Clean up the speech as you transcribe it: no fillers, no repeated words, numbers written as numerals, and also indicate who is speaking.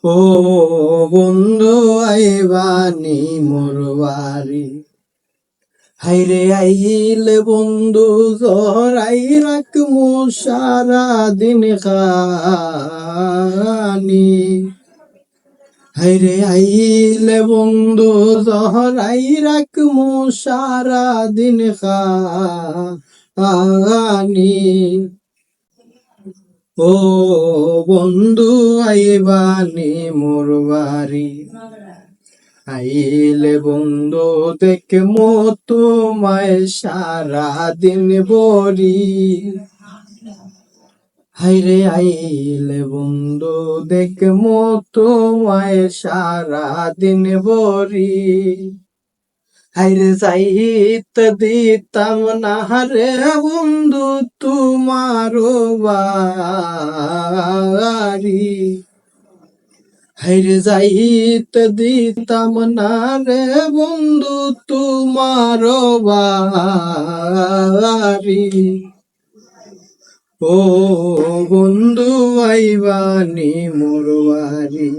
Speaker 1: ও বন্ধু আইবানি মোর বাড়ি, হাইরে আইলে বন্ধু জরাই রাখমু সারা দিন খানি। হাইরে আইলে বন্ধু জরাই রাখমু সারা দিন খানি। ও বন্ধু আইবানি মোর বাড়ি, আইলে বন্ধু দেখমু তোমায় সারা দিন বরি। হাইরে আইলে বন্ধু দেখমু তোমায় সারা দিন বরি। হাইরে যাইতে দিতাম না রে বন্ধু তোমারো বাড়ি। হাইরে যাইতে দিতাম না রে বন্ধু তোমারো বাড়ি। ও বন্ধু আইবানি মোর বাড়ি।